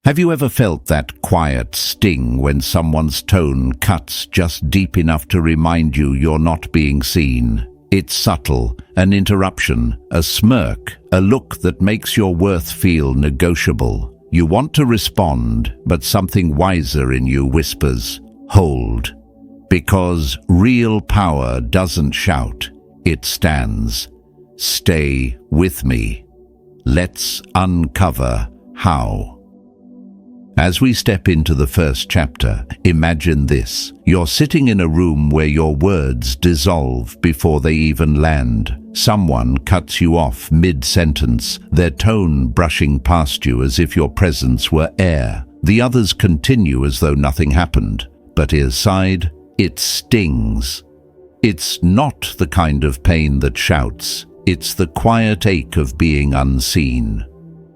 Have you ever felt that quiet sting when someone's tone cuts just deep enough to remind you you're not being seen? It's subtle, an interruption, a smirk, a look that makes your worth feel negotiable. You want to respond, but something wiser in you whispers, "Hold." Because real power doesn't shout, it stands. Stay with me. Let's uncover how. As we step into the first chapter, imagine this. You're sitting in a room where your words dissolve before they even land. Someone cuts you off mid-sentence, their tone brushing past you as if your presence were air. The others continue as though nothing happened, but inside, it stings. It's not the kind of pain that shouts. It's the quiet ache of being unseen.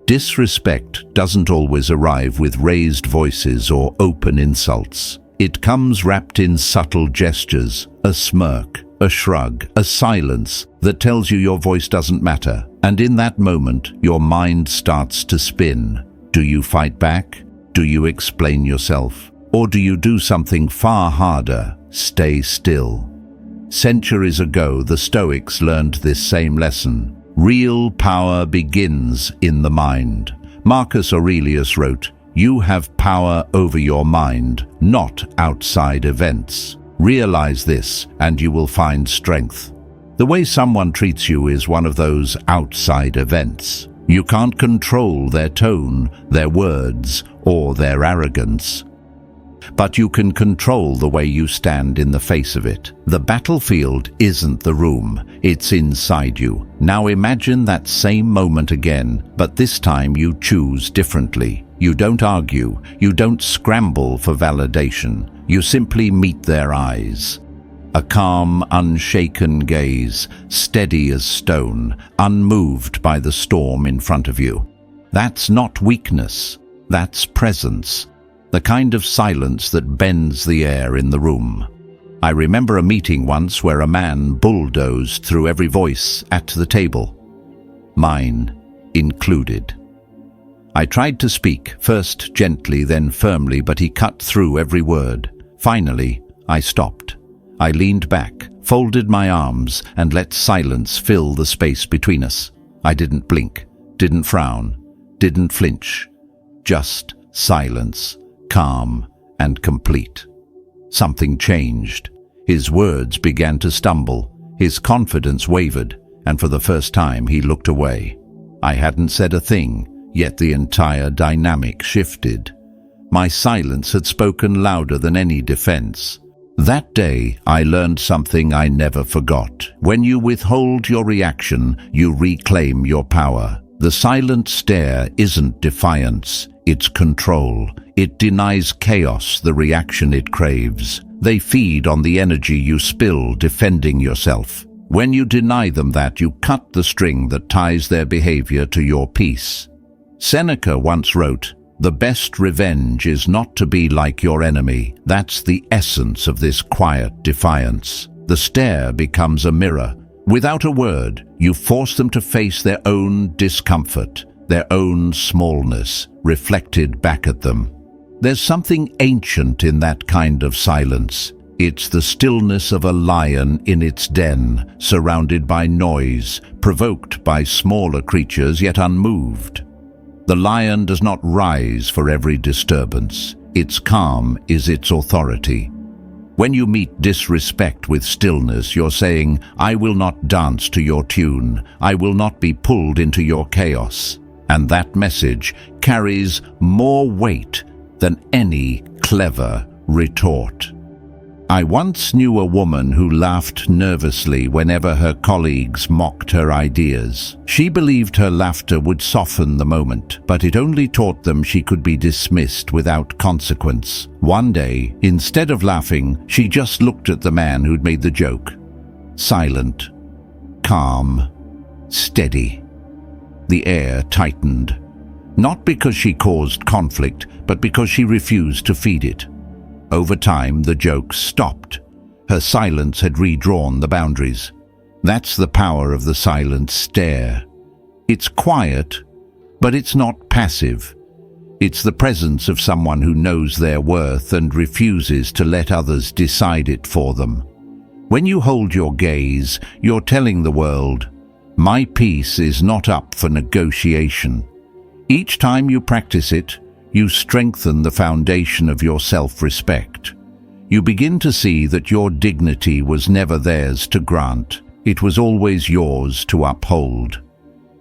Disrespect doesn't always arrive with raised voices or open insults. It comes wrapped in subtle gestures, a smirk, a shrug, a silence that tells you your voice doesn't matter. And in that moment, your mind starts to spin. Do you fight back? Do you explain yourself? Or do you do something far harder? Stay still. Centuries ago, the Stoics learned this same lesson. Real power begins in the mind. Marcus Aurelius wrote, "You have power over your mind, not outside events. Realize this, and you will find strength." The way someone treats you is one of those outside events. You can't control their tone, their words, or their arrogance. But you can control the way you stand in the face of it. The battlefield isn't the room, it's inside you. Now imagine that same moment again, but this time you choose differently. You don't argue, you don't scramble for validation. You simply meet their eyes. A calm, unshaken gaze, steady as stone, unmoved by the storm in front of you. That's not weakness, that's presence. The kind of silence that bends the air in the room. I remember a meeting once where a man bulldozed through every voice at the table, mine included. I tried to speak, first gently, then firmly, but he cut through every word. Finally, I stopped. I leaned back, folded my arms, and let silence fill the space between us. I didn't blink, didn't frown, didn't flinch. Just silence. Calm and complete. Something changed. His words began to stumble. His confidence wavered, and for the first time he looked away. I hadn't said a thing, yet the entire dynamic shifted. My silence had spoken louder than any defense. That day, I learned something I never forgot. When you withhold your reaction, you reclaim your power. The silent stare isn't defiance, it's control. It denies chaos the reaction it craves. They feed on the energy you spill defending yourself. When you deny them that, you cut the string that ties their behavior to your peace. Seneca once wrote, "The best revenge is not to be like your enemy." That's the essence of this quiet defiance. The stare becomes a mirror. Without a word, you force them to face their own discomfort, their own smallness, reflected back at them. There's something ancient in that kind of silence. It's the stillness of a lion in its den, surrounded by noise, provoked by smaller creatures yet unmoved. The lion does not rise for every disturbance. Its calm is its authority. When you meet disrespect with stillness, you're saying, "I will not dance to your tune. I will not be pulled into your chaos." And that message carries more weight than any clever retort. I once knew a woman who laughed nervously whenever her colleagues mocked her ideas. She believed her laughter would soften the moment, but it only taught them she could be dismissed without consequence. One day, instead of laughing, she just looked at the man who'd made the joke. Silent, calm, steady. The air tightened. Not because she caused conflict, but because she refused to feed it. Over time, the joke stopped. Her silence had redrawn the boundaries. That's the power of the silent stare. It's quiet, but it's not passive. It's the presence of someone who knows their worth and refuses to let others decide it for them. When you hold your gaze, you're telling the world, "My peace is not up for negotiation." Each time you practice it, you strengthen the foundation of your self-respect. You begin to see that your dignity was never theirs to grant. It was always yours to uphold.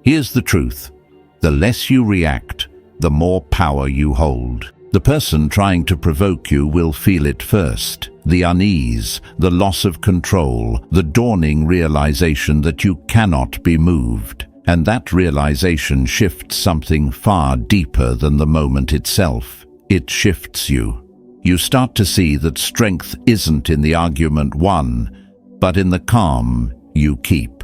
Here's the truth. The less you react, the more power you hold. The person trying to provoke you will feel it first. The unease, the loss of control, the dawning realization that you cannot be moved. And that realization shifts something far deeper than the moment itself. It shifts you. You start to see that strength isn't in the argument won, but in the calm you keep.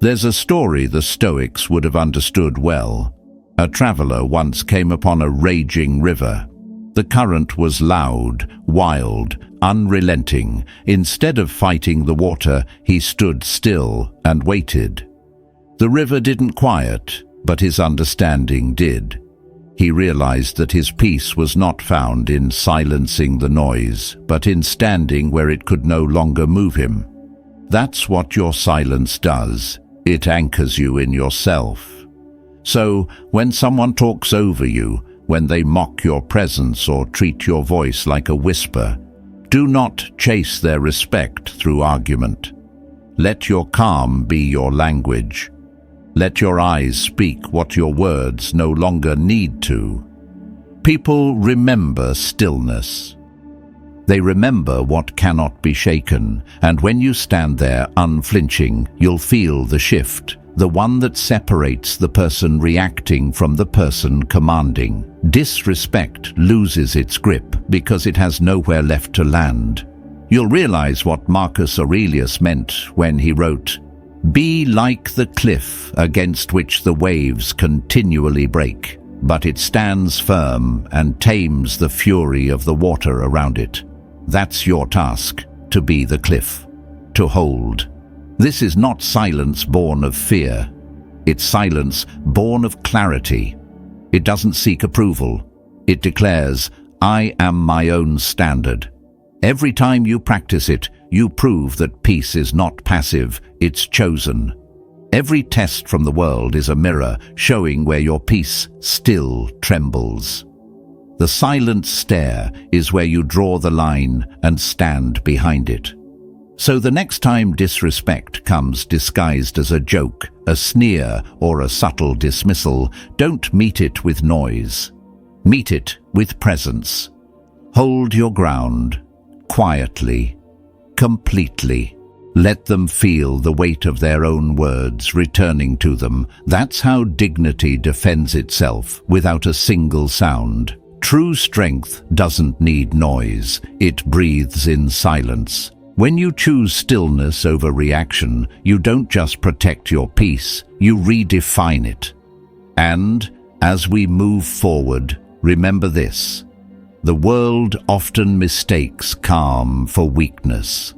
There's a story the Stoics would have understood well. A traveler once came upon a raging river. The current was loud, wild, unrelenting. Instead of fighting the water, he stood still and waited. The river didn't quiet, but his understanding did. He realized that his peace was not found in silencing the noise, but in standing where it could no longer move him. That's what your silence does. It anchors you in yourself. So, when someone talks over you, when they mock your presence or treat your voice like a whisper, do not chase their respect through argument. Let your calm be your language. Let your eyes speak what your words no longer need to. People remember stillness. They remember what cannot be shaken, and when you stand there unflinching, you'll feel the shift. The one that separates the person reacting from the person commanding. Disrespect loses its grip because it has nowhere left to land. You'll realize what Marcus Aurelius meant when he wrote, "Be like the cliff against which the waves continually break, but it stands firm and tames the fury of the water around it." That's your task, to be the cliff, to hold. This is not silence born of fear. It's silence born of clarity. It doesn't seek approval. It declares, "I am my own standard." Every time you practice it, you prove that peace is not passive, it's chosen. Every test from the world is a mirror showing where your peace still trembles. The silent stare is where you draw the line and stand behind it. So the next time disrespect comes disguised as a joke, a sneer, or a subtle dismissal, don't meet it with noise. Meet it with presence. Hold your ground, quietly, completely. Let them feel the weight of their own words returning to them. That's how dignity defends itself without a single sound. True strength doesn't need noise. It breathes in silence. When you choose stillness over reaction, you don't just protect your peace, you redefine it. And, as we move forward, remember this. The world often mistakes calm for weakness.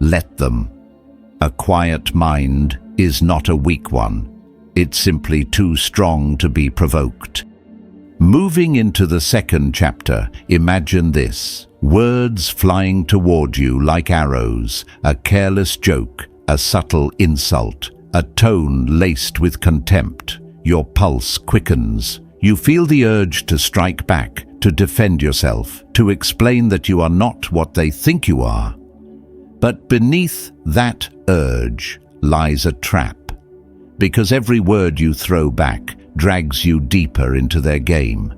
Let them. A quiet mind is not a weak one. It's simply too strong to be provoked. Moving into the second chapter, imagine this. Words flying toward you like arrows, a careless joke, a subtle insult, a tone laced with contempt. Your pulse quickens. You feel the urge to strike back, to defend yourself, to explain that you are not what they think you are. But beneath that urge lies a trap, because every word you throw back drags you deeper into their game.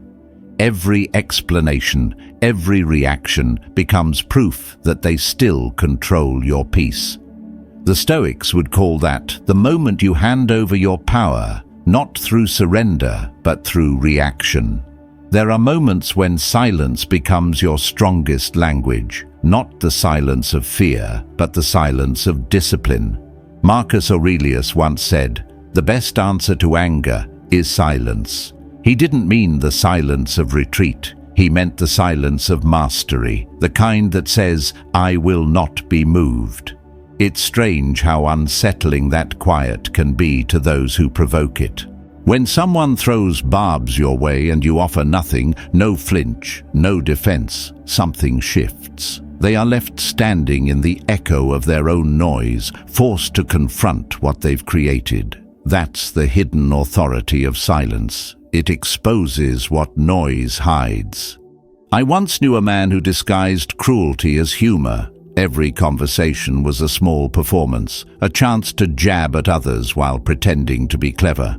Every explanation, every reaction becomes proof that they still control your peace. The Stoics would call that the moment you hand over your power, not through surrender, but through reaction. There are moments when silence becomes your strongest language, not the silence of fear, but the silence of discipline. Marcus Aurelius once said, "The best answer to anger is silence." He didn't mean the silence of retreat. He meant the silence of mastery, the kind that says, "I will not be moved." It's strange how unsettling that quiet can be to those who provoke it. When someone throws barbs your way and you offer nothing, no flinch, no defense, something shifts. They are left standing in the echo of their own noise, forced to confront what they've created. That's the hidden authority of silence. It exposes what noise hides. I once knew a man who disguised cruelty as humor. Every conversation was a small performance, a chance to jab at others while pretending to be clever.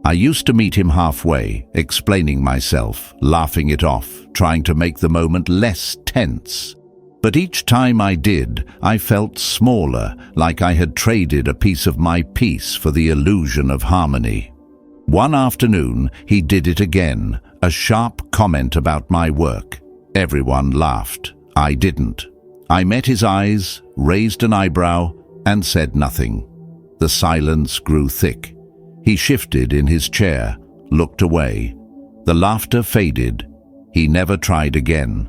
I used to meet him halfway, explaining myself, laughing it off, trying to make the moment less tense. But each time I did, I felt smaller, like I had traded a piece of my peace for the illusion of harmony. One afternoon, he did it again, a sharp comment about my work. Everyone laughed. I didn't. I met his eyes, raised an eyebrow, and said nothing. The silence grew thick. He shifted in his chair, looked away. The laughter faded. He never tried again.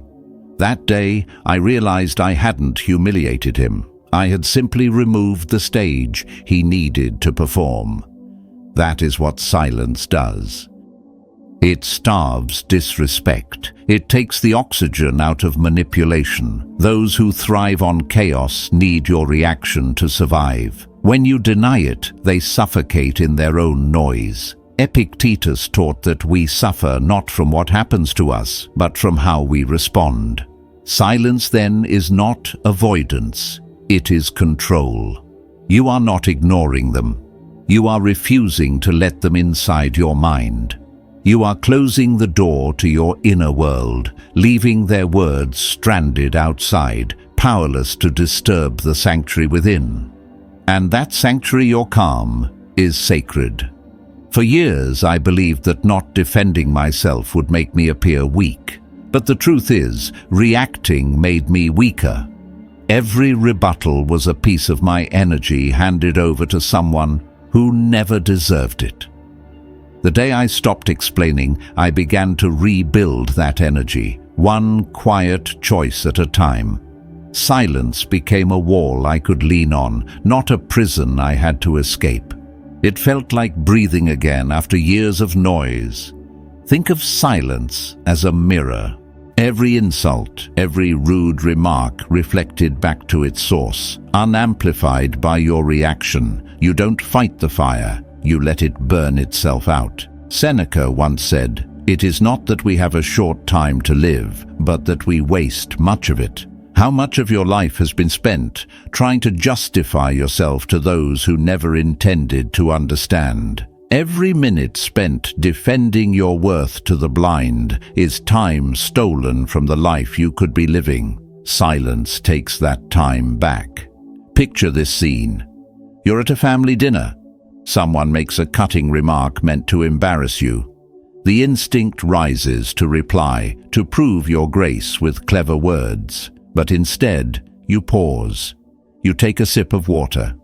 That day, I realized I hadn't humiliated him. I had simply removed the stage he needed to perform. That is what silence does. It starves disrespect. It takes the oxygen out of manipulation. Those who thrive on chaos need your reaction to survive. When you deny it, they suffocate in their own noise. Epictetus taught that we suffer not from what happens to us, but from how we respond. Silence, then, is not avoidance. It is control. You are not ignoring them. You are refusing to let them inside your mind. You are closing the door to your inner world, leaving their words stranded outside, powerless to disturb the sanctuary within. And that sanctuary, your calm, is sacred. For years I believed that not defending myself would make me appear weak. But the truth is, reacting made me weaker. Every rebuttal was a piece of my energy handed over to someone who never deserved it. The day I stopped explaining, I began to rebuild that energy, one quiet choice at a time. Silence became a wall I could lean on, not a prison I had to escape. It felt like breathing again after years of noise. Think of silence as a mirror. Every insult, every rude remark reflected back to its source, unamplified by your reaction. You don't fight the fire, you let it burn itself out. Seneca once said, "It is not that we have a short time to live, but that we waste much of it." How much of your life has been spent trying to justify yourself to those who never intended to understand? Every minute spent defending your worth to the blind is time stolen from the life you could be living. Silence takes that time back. Picture this scene. You're at a family dinner. Someone makes a cutting remark meant to embarrass you. The instinct rises to reply, to prove your grace with clever words. But instead, you pause. You take a sip of water.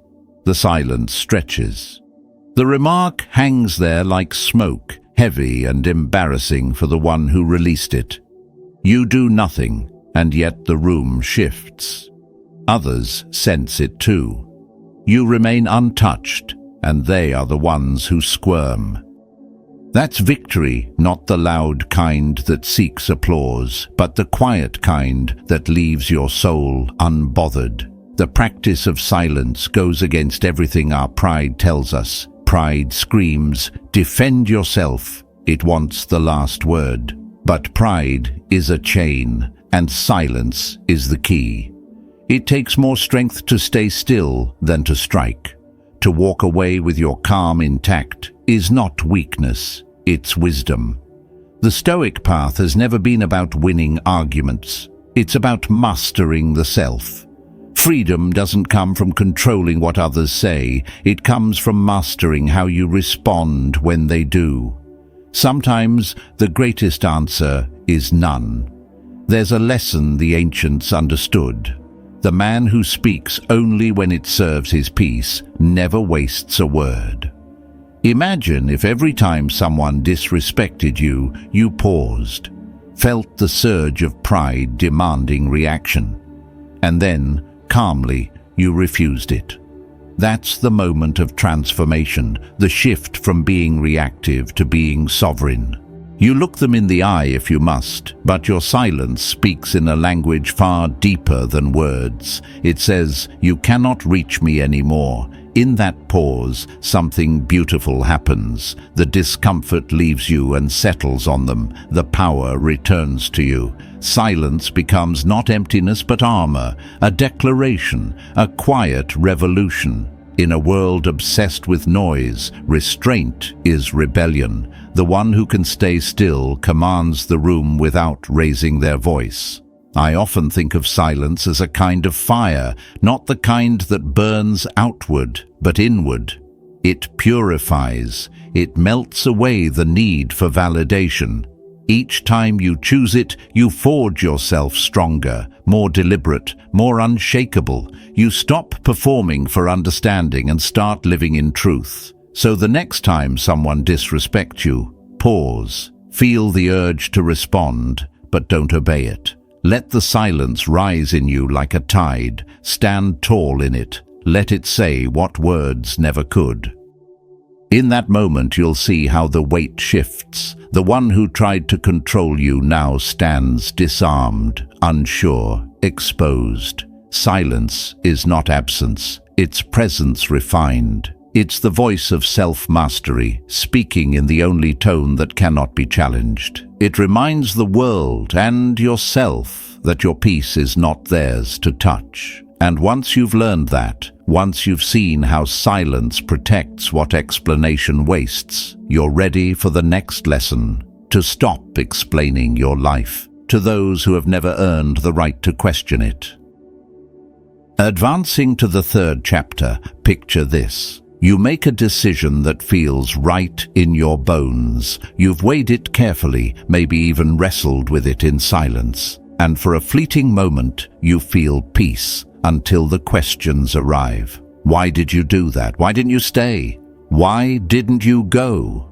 The silence stretches. The remark hangs there like smoke, heavy and embarrassing for the one who released it. You do nothing, and yet the room shifts. Others sense it too. You remain untouched, and they are the ones who squirm. That's victory, not the loud kind that seeks applause, but the quiet kind that leaves your soul unbothered. The practice of silence goes against everything our pride tells us. Pride screams, "Defend yourself." It wants the last word. But pride is a chain, and silence is the key. It takes more strength to stay still than to strike. To walk away with your calm intact is not weakness, it's wisdom. The Stoic path has never been about winning arguments. It's about mastering the self. Freedom doesn't come from controlling what others say. It comes from mastering how you respond when they do. Sometimes the greatest answer is none. There's a lesson the ancients understood. The man who speaks only when it serves his peace never wastes a word. Imagine if every time someone disrespected you, you paused, felt the surge of pride demanding reaction, and then, calmly, you refused it. That's the moment of transformation, the shift from being reactive to being sovereign. You look them in the eye if you must, but your silence speaks in a language far deeper than words. It says, "You cannot reach me anymore." In that pause, something beautiful happens. The discomfort leaves you and settles on them. The power returns to you. Silence becomes not emptiness but armor, a declaration, a quiet revolution. In a world obsessed with noise, restraint is rebellion. The one who can stay still commands the room without raising their voice. I often think of silence as a kind of fire, not the kind that burns outward, but inward. It purifies. It melts away the need for validation. Each time you choose it, you forge yourself stronger, more deliberate, more unshakable. You stop performing for understanding and start living in truth. So the next time someone disrespects you, pause. Feel the urge to respond, but don't obey it. Let the silence rise in you like a tide. Stand tall in it. Let it say what words never could. In that moment, you'll see how the weight shifts. The one who tried to control you now stands disarmed, unsure, exposed. Silence is not absence. It's presence refined. It's the voice of self-mastery, speaking in the only tone that cannot be challenged. It reminds the world and yourself that your peace is not theirs to touch. And once you've learned that, once you've seen how silence protects what explanation wastes, you're ready for the next lesson, to stop explaining your life to those who have never earned the right to question it. Advancing to the third chapter, picture this. You make a decision that feels right in your bones. You've weighed it carefully, maybe even wrestled with it in silence. And for a fleeting moment, you feel peace until the questions arrive. Why did you do that? Why didn't you stay? Why didn't you go?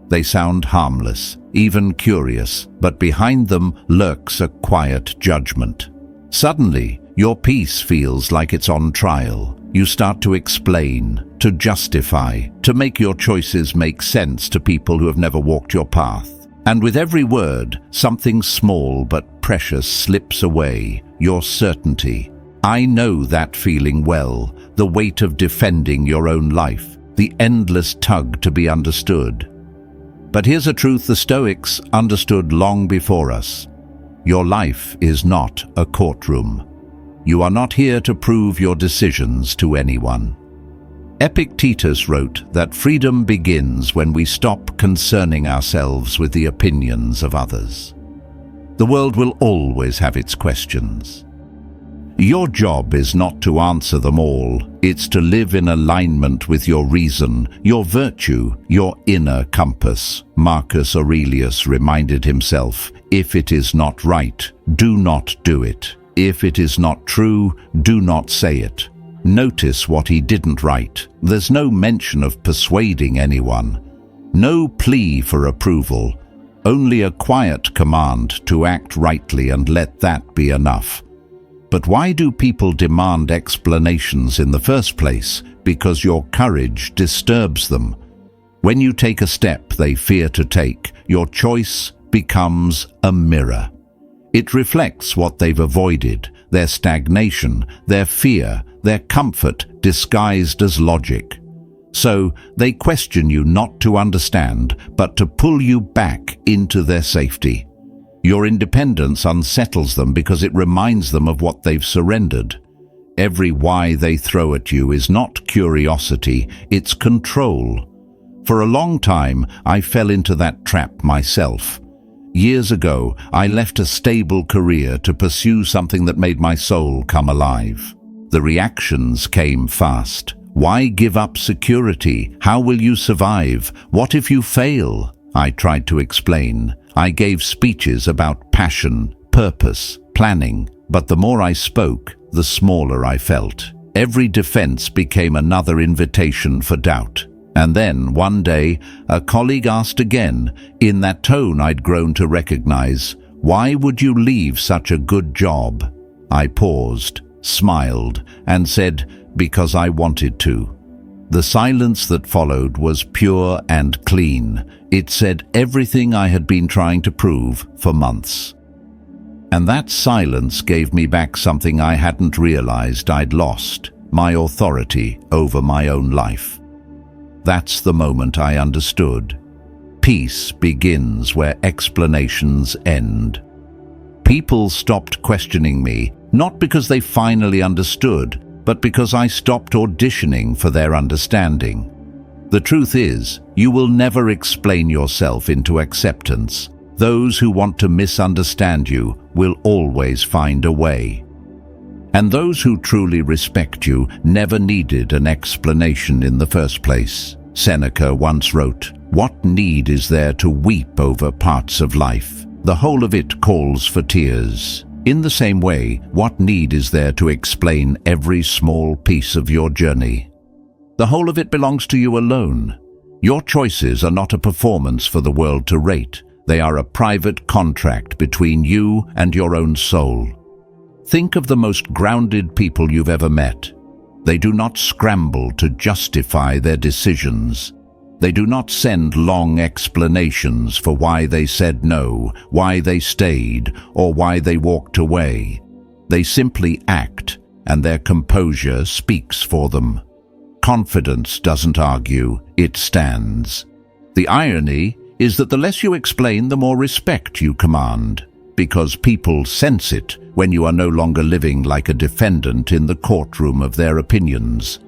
They sound harmless, even curious, but behind them lurks a quiet judgment. Suddenly, your peace feels like it's on trial. You start to explain, to justify, to make your choices make sense to people who have never walked your path. And with every word, something small but precious slips away, your certainty. I know that feeling well, the weight of defending your own life, the endless tug to be understood. But here's a truth the Stoics understood long before us. Your life is not a courtroom. You are not here to prove your decisions to anyone. Epictetus wrote that freedom begins when we stop concerning ourselves with the opinions of others. The world will always have its questions. Your job is not to answer them all. It's to live in alignment with your reason, your virtue, your inner compass. Marcus Aurelius reminded himself, if it is not right, do not do it. If it is not true, do not say it. Notice what he didn't write. There's no mention of persuading anyone. No plea for approval. Only a quiet command to act rightly, and let that be enough. But why do people demand explanations in the first place? Because your courage disturbs them. When you take a step they fear to take, your choice becomes a mirror. It reflects what they've avoided, their stagnation, their fear, their comfort disguised as logic. So they question you not to understand, but to pull you back into their safety. Your independence unsettles them because it reminds them of what they've surrendered. Every why they throw at you is not curiosity, it's control. For a long time, I fell into that trap myself. Years ago, I left a stable career to pursue something that made my soul come alive. The reactions came fast. Why give up security? How will you survive? What if you fail? I tried to explain. I gave speeches about passion, purpose, planning, but the more I spoke, the smaller I felt. Every defense became another invitation for doubt. And then, one day, a colleague asked again, in that tone I'd grown to recognize, "Why would you leave such a good job?" I paused, smiled, and said, "Because I wanted to." The silence that followed was pure and clean. It said everything I had been trying to prove for months. And that silence gave me back something I hadn't realized I'd lost: my authority over my own life. That's the moment I understood. Peace begins where explanations end. People stopped questioning me, not because they finally understood, but because I stopped auditioning for their understanding. The truth is, you will never explain yourself into acceptance. Those who want to misunderstand you will always find a way. And those who truly respect you never needed an explanation in the first place. Seneca once wrote, "What need is there to weep over parts of life? The whole of it calls for tears." In the same way, what need is there to explain every small piece of your journey? The whole of it belongs to you alone. Your choices are not a performance for the world to rate. They are a private contract between you and your own soul. Think of the most grounded people you've ever met. They do not scramble to justify their decisions. They do not send long explanations for why they said no, why they stayed, or why they walked away. They simply act, and their composure speaks for them. Confidence doesn't argue, it stands. The irony is that the less you explain, the more respect you command, because people sense it when you are no longer living like a defendant in the courtroom of their opinions.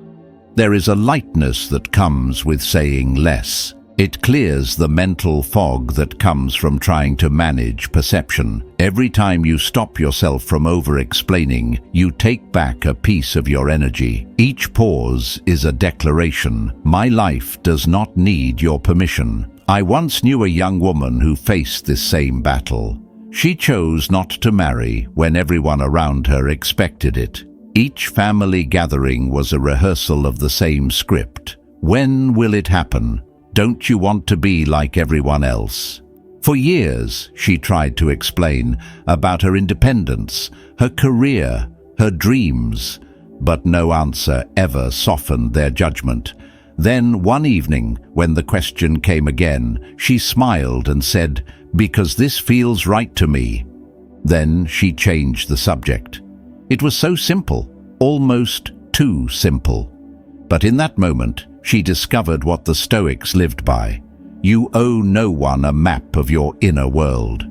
There is a lightness that comes with saying less. It clears the mental fog that comes from trying to manage perception. Every time you stop yourself from over-explaining, you take back a piece of your energy. Each pause is a declaration. My life does not need your permission. I once knew a young woman who faced this same battle. She chose not to marry when everyone around her expected it. Each family gathering was a rehearsal of the same script. When will it happen? Don't you want to be like everyone else? For years, she tried to explain about her independence, her career, her dreams, but no answer ever softened their judgment. Then one evening, when the question came again, she smiled and said, "Because this feels right to me." Then she changed the subject. It was so simple, almost too simple. But in that moment, she discovered what the Stoics lived by. You owe no one a map of your inner world.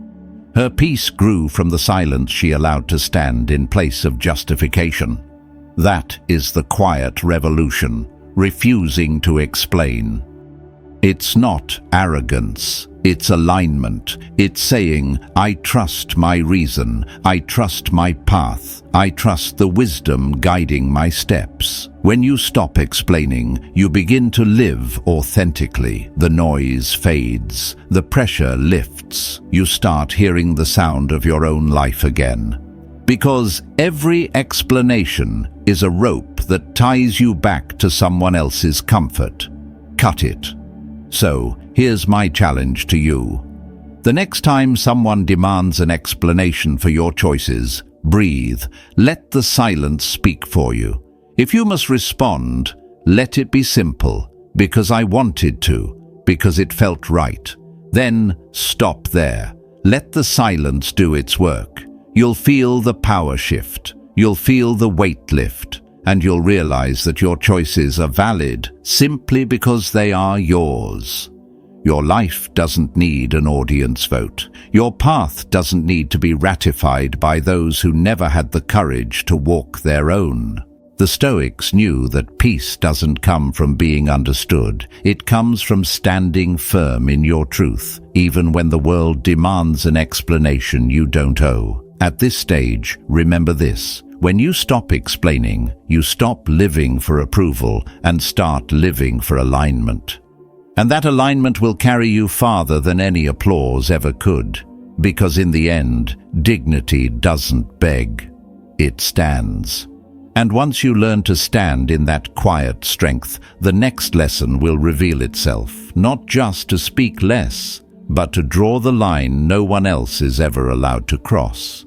Her peace grew from the silence she allowed to stand in place of justification. That is the quiet revolution, refusing to explain. It's not arrogance, it's alignment. It's saying, I trust my reason, I trust my path, I trust the wisdom guiding my steps. When you stop explaining, you begin to live authentically. The noise fades, the pressure lifts. You start hearing the sound of your own life again. Because every explanation is a rope that ties you back to someone else's comfort. Cut it. So, here's my challenge to you. The next time someone demands an explanation for your choices, breathe. Let the silence speak for you. If you must respond, let it be simple, because I wanted to, because it felt right. Then stop there. Let the silence do its work. You'll feel the power shift. You'll feel the weight lift. And you'll realize that your choices are valid simply because they are yours. Your life doesn't need an audience vote. Your path doesn't need to be ratified by those who never had the courage to walk their own. The Stoics knew that peace doesn't come from being understood. It comes from standing firm in your truth, even when the world demands an explanation you don't owe. At this stage, remember this. When you stop explaining, you stop living for approval and start living for alignment. And that alignment will carry you farther than any applause ever could, because in the end, dignity doesn't beg, it stands. And once you learn to stand in that quiet strength, the next lesson will reveal itself, not just to speak less, but to draw the line no one else is ever allowed to cross.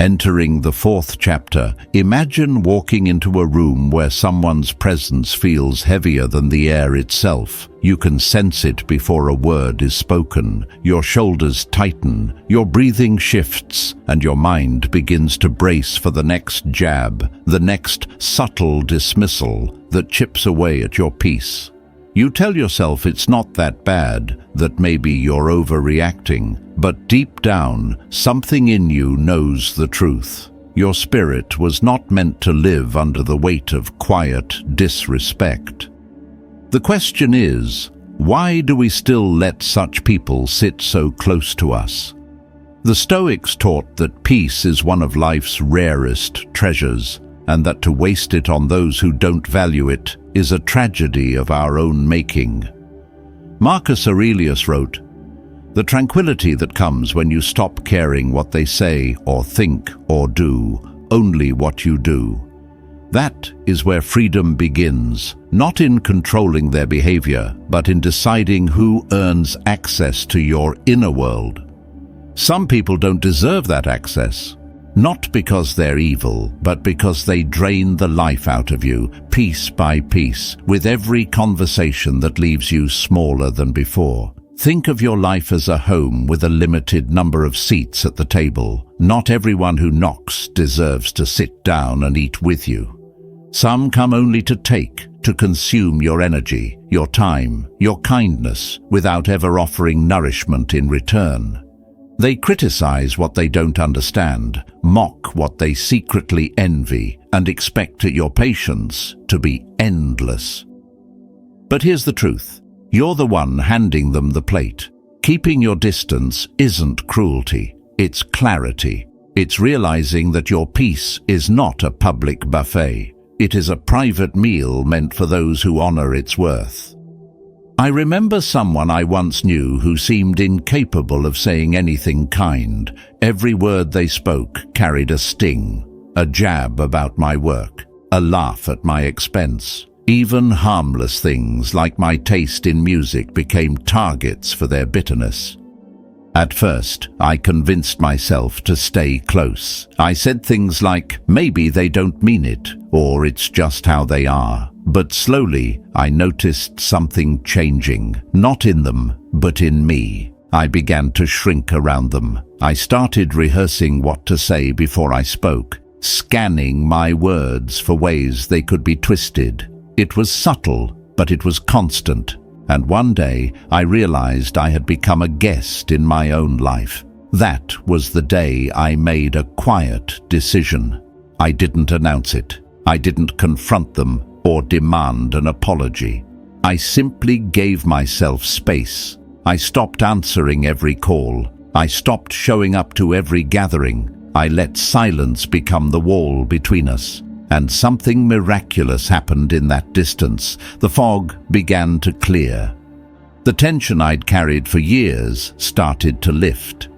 Entering the fourth chapter, imagine walking into a room where someone's presence feels heavier than the air itself. You can sense it before a word is spoken. Your shoulders tighten, your breathing shifts, and your mind begins to brace for the next jab, the next subtle dismissal that chips away at your peace. You tell yourself it's not that bad, that maybe you're overreacting, but deep down, something in you knows the truth. Your spirit was not meant to live under the weight of quiet disrespect. The question is, why do we still let such people sit so close to us? The Stoics taught that peace is one of life's rarest treasures, and that to waste it on those who don't value it is a tragedy of our own making. Marcus Aurelius wrote, "The tranquility that comes when you stop caring what they say or think or do, only what you do. That is where freedom begins, not in controlling their behavior, but in deciding who earns access to your inner world." Some people don't deserve that access. Not because they're evil, but because they drain the life out of you, piece by piece, with every conversation that leaves you smaller than before. Think of your life as a home with a limited number of seats at the table. Not everyone who knocks deserves to sit down and eat with you. Some come only to take, to consume your energy, your time, your kindness, without ever offering nourishment in return. They criticize what they don't understand, mock what they secretly envy, and expect your patience to be endless. But here's the truth. You're the one handing them the plate. Keeping your distance isn't cruelty, it's clarity. It's realizing that your peace is not a public buffet. It is a private meal meant for those who honor its worth. I remember someone I once knew who seemed incapable of saying anything kind. Every word they spoke carried a sting, a jab about my work, a laugh at my expense. Even harmless things like my taste in music became targets for their bitterness. At first, I convinced myself to stay close. I said things like, maybe they don't mean it, or it's just how they are. But slowly, I noticed something changing, not in them, but in me. I began to shrink around them. I started rehearsing what to say before I spoke, scanning my words for ways they could be twisted. It was subtle, but it was constant. And one day, I realized I had become a guest in my own life. That was the day I made a quiet decision. I didn't announce it. I didn't confront them or demand an apology. I simply gave myself space. I stopped answering every call. I stopped showing up to every gathering. I let silence become the wall between us. And something miraculous happened in that distance. The fog began to clear. The tension I'd carried for years started to lift.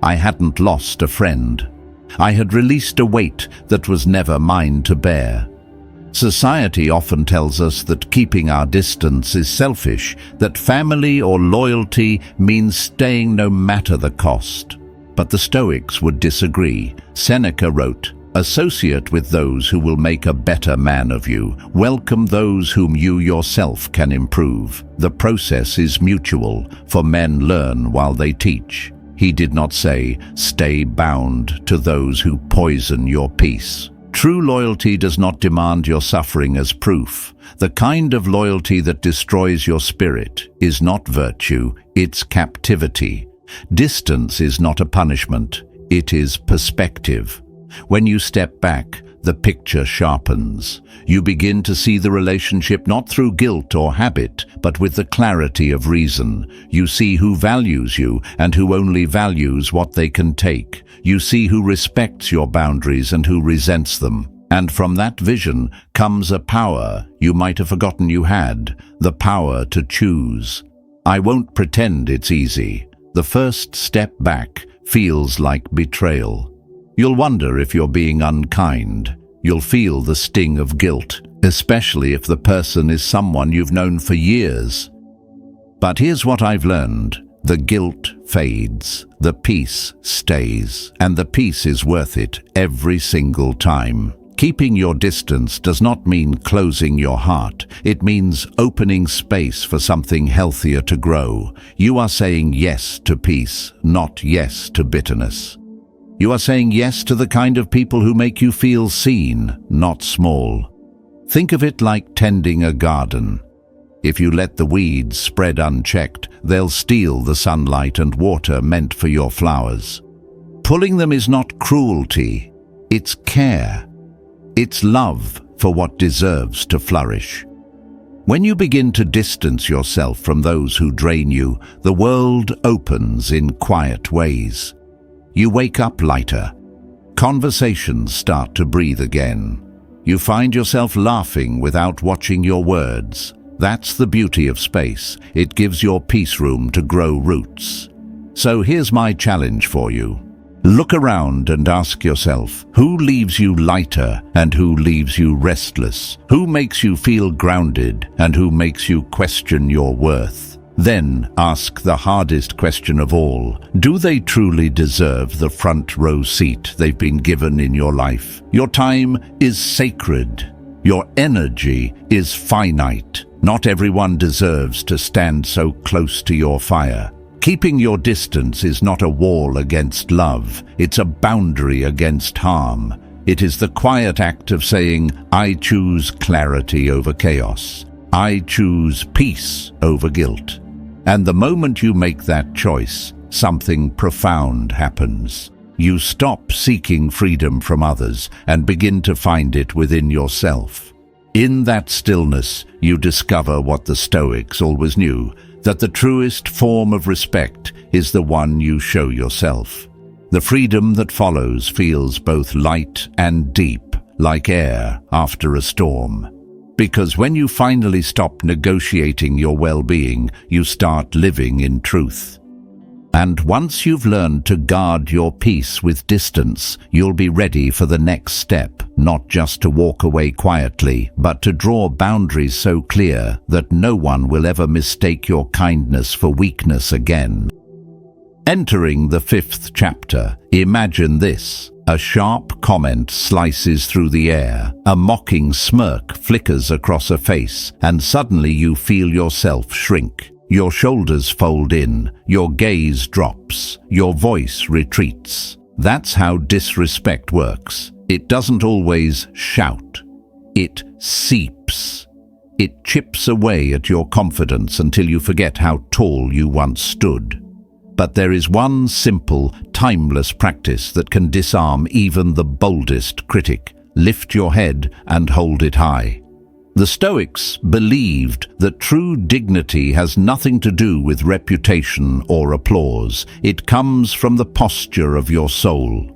I hadn't lost a friend. I had released a weight that was never mine to bear. Society often tells us that keeping our distance is selfish, that family or loyalty means staying no matter the cost. But the Stoics would disagree. Seneca wrote, "Associate with those who will make a better man of you. Welcome those whom you yourself can improve. The process is mutual, for men learn while they teach." He did not say, "Stay bound to those who poison your peace." True loyalty does not demand your suffering as proof. The kind of loyalty that destroys your spirit is not virtue, it's captivity. Distance is not a punishment, it is perspective. When you step back, the picture sharpens. You begin to see the relationship not through guilt or habit, but with the clarity of reason. You see who values you and who only values what they can take. You see who respects your boundaries and who resents them. And from that vision comes a power you might have forgotten you had, the power to choose. I won't pretend it's easy. The first step back feels like betrayal. You'll wonder if you're being unkind. You'll feel the sting of guilt, especially if the person is someone you've known for years. But here's what I've learned. The guilt fades, the peace stays, and the peace is worth it every single time. Keeping your distance does not mean closing your heart. It means opening space for something healthier to grow. You are saying yes to peace, not yes to bitterness. You are saying yes to the kind of people who make you feel seen, not small. Think of it like tending a garden. If you let the weeds spread unchecked, they'll steal the sunlight and water meant for your flowers. Pulling them is not cruelty, it's care. It's love for what deserves to flourish. When you begin to distance yourself from those who drain you, the world opens in quiet ways. You wake up lighter. Conversations start to breathe again. You find yourself laughing without watching your words. That's the beauty of space. It gives your peace room to grow roots. So here's my challenge for you. Look around and ask yourself, who leaves you lighter and who leaves you restless? Who makes you feel grounded and who makes you question your worth? Then ask the hardest question of all. Do they truly deserve the front row seat they've been given in your life? Your time is sacred. Your energy is finite. Not everyone deserves to stand so close to your fire. Keeping your distance is not a wall against love. It's a boundary against harm. It is the quiet act of saying, I choose clarity over chaos. I choose peace over guilt. And the moment you make that choice, something profound happens. You stop seeking freedom from others and begin to find it within yourself. In that stillness, you discover what the Stoics always knew, that the truest form of respect is the one you show yourself. The freedom that follows feels both light and deep, like air after a storm. Because when you finally stop negotiating your well-being, you start living in truth. And once you've learned to guard your peace with distance, you'll be ready for the next step, not just to walk away quietly, but to draw boundaries so clear that no one will ever mistake your kindness for weakness again. Entering the 5th chapter, imagine this. A sharp comment slices through the air, a mocking smirk flickers across a face, and suddenly you feel yourself shrink. Your shoulders fold in, your gaze drops, your voice retreats. That's how disrespect works. It doesn't always shout. It seeps. It chips away at your confidence until you forget how tall you once stood. But there is one simple, timeless practice that can disarm even the boldest critic. Lift your head and hold it high. The Stoics believed that true dignity has nothing to do with reputation or applause. It comes from the posture of your soul.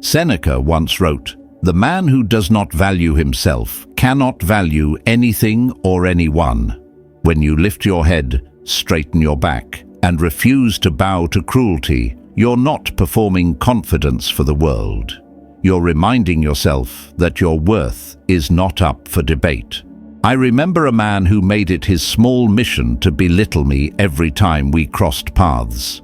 Seneca once wrote, "The man who does not value himself cannot value anything or anyone." When you lift your head, straighten your back, and refuse to bow to cruelty, you're not performing confidence for the world. You're reminding yourself that your worth is not up for debate. I remember a man who made it his small mission to belittle me every time we crossed paths.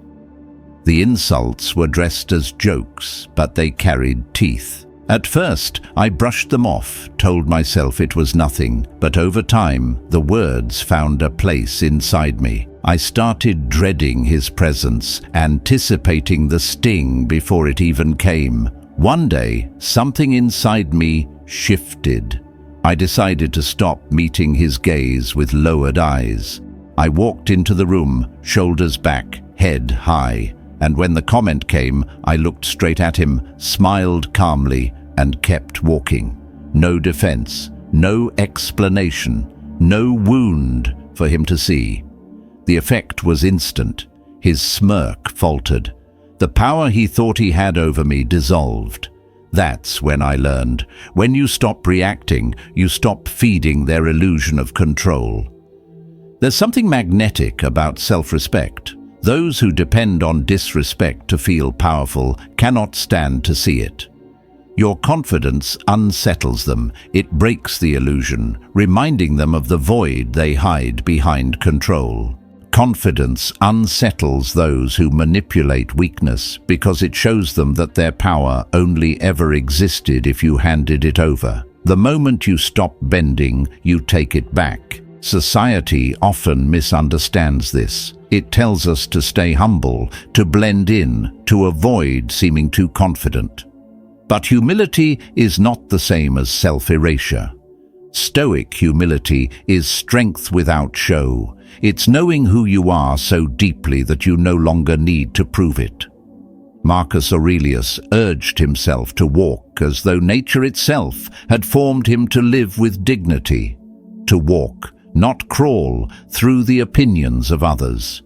The insults were dressed as jokes, but they carried teeth. At first, I brushed them off, told myself it was nothing, but over time, the words found a place inside me. I started dreading his presence, anticipating the sting before it even came. One day, something inside me shifted. I decided to stop meeting his gaze with lowered eyes. I walked into the room, shoulders back, head high, and when the comment came, I looked straight at him, smiled calmly, and kept walking. No defense, no explanation, no wound for him to see. The effect was instant. His smirk faltered. The power he thought he had over me dissolved. That's when I learned. When you stop reacting, you stop feeding their illusion of control. There's something magnetic about self-respect. Those who depend on disrespect to feel powerful cannot stand to see it. Your confidence unsettles them. It breaks the illusion, reminding them of the void they hide behind control. Confidence unsettles those who manipulate weakness because it shows them that their power only ever existed if you handed it over. The moment you stop bending, you take it back. Society often misunderstands this. It tells us to stay humble, to blend in, to avoid seeming too confident. But humility is not the same as self-erasure. Stoic humility is strength without show. It's knowing who you are so deeply that you no longer need to prove it. Marcus Aurelius urged himself to walk as though nature itself had formed him to live with dignity. To walk, not crawl, through the opinions of others.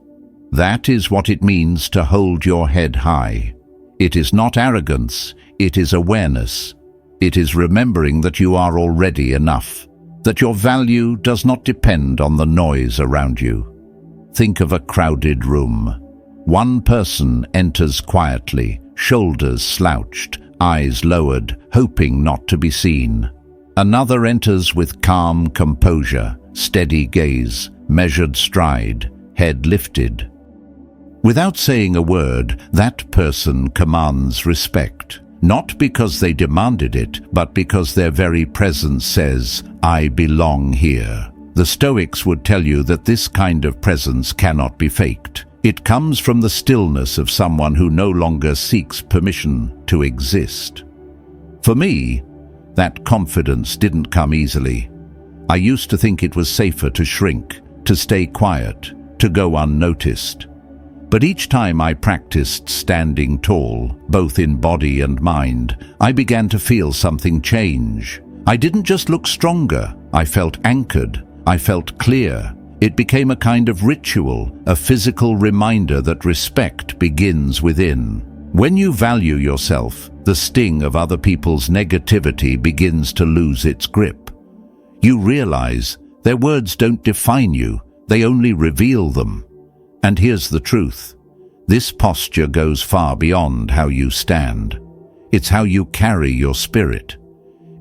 That is what it means to hold your head high. It is not arrogance, it is awareness. It is remembering that you are already enough, that your value does not depend on the noise around you. Think of a crowded room. One person enters quietly, shoulders slouched, eyes lowered, hoping not to be seen. Another enters with calm composure, steady gaze, measured stride, head lifted. Without saying a word, that person commands respect. Not because they demanded it, but because their very presence says, "I belong here." The Stoics would tell you that this kind of presence cannot be faked. It comes from the stillness of someone who no longer seeks permission to exist. For me, that confidence didn't come easily. I used to think it was safer to shrink, to stay quiet, to go unnoticed. But each time I practiced standing tall, both in body and mind, I began to feel something change. I didn't just look stronger, I felt anchored, I felt clear. It became a kind of ritual, a physical reminder that respect begins within. When you value yourself, the sting of other people's negativity begins to lose its grip. You realize their words don't define you, they only reveal them. And here's the truth. This posture goes far beyond how you stand. It's how you carry your spirit.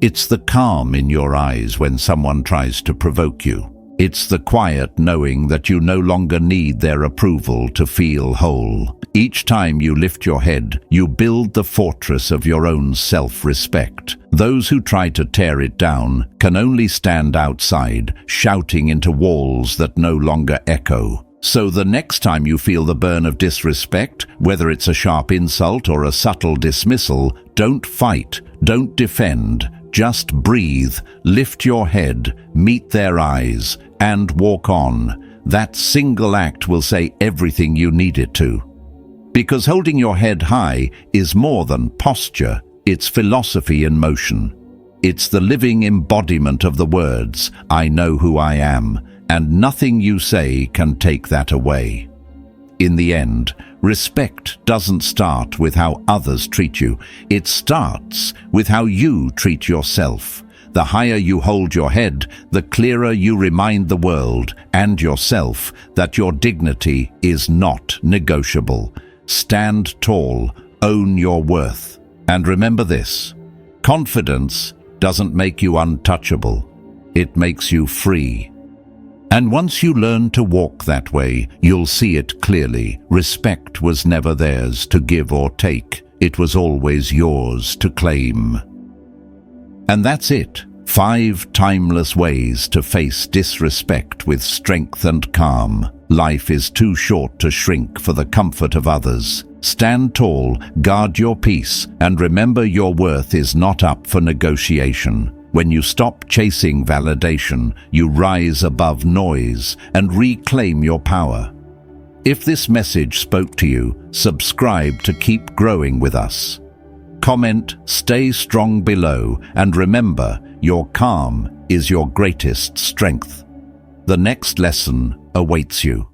It's the calm in your eyes when someone tries to provoke you. It's the quiet knowing that you no longer need their approval to feel whole. Each time you lift your head, you build the fortress of your own self-respect. Those who try to tear it down can only stand outside, shouting into walls that no longer echo. So the next time you feel the burn of disrespect, whether it's a sharp insult or a subtle dismissal, don't fight, don't defend, just breathe, lift your head, meet their eyes, and walk on. That single act will say everything you need it to. Because holding your head high is more than posture, it's philosophy in motion. It's the living embodiment of the words, "I know who I am," and nothing you say can take that away. In the end, respect doesn't start with how others treat you. It starts with how you treat yourself. The higher you hold your head, the clearer you remind the world and yourself that your dignity is not negotiable. Stand tall, own your worth. And remember this, confidence doesn't make you untouchable. It makes you free. And once you learn to walk that way, you'll see it clearly. Respect was never theirs to give or take. It was always yours to claim. And that's it. 5 timeless ways to face disrespect with strength and calm. Life is too short to shrink for the comfort of others. Stand tall, guard your peace, and remember your worth is not up for negotiation. When you stop chasing validation, you rise above noise and reclaim your power. If this message spoke to you, subscribe to keep growing with us. Comment, stay strong below, and remember, your calm is your greatest strength. The next lesson awaits you.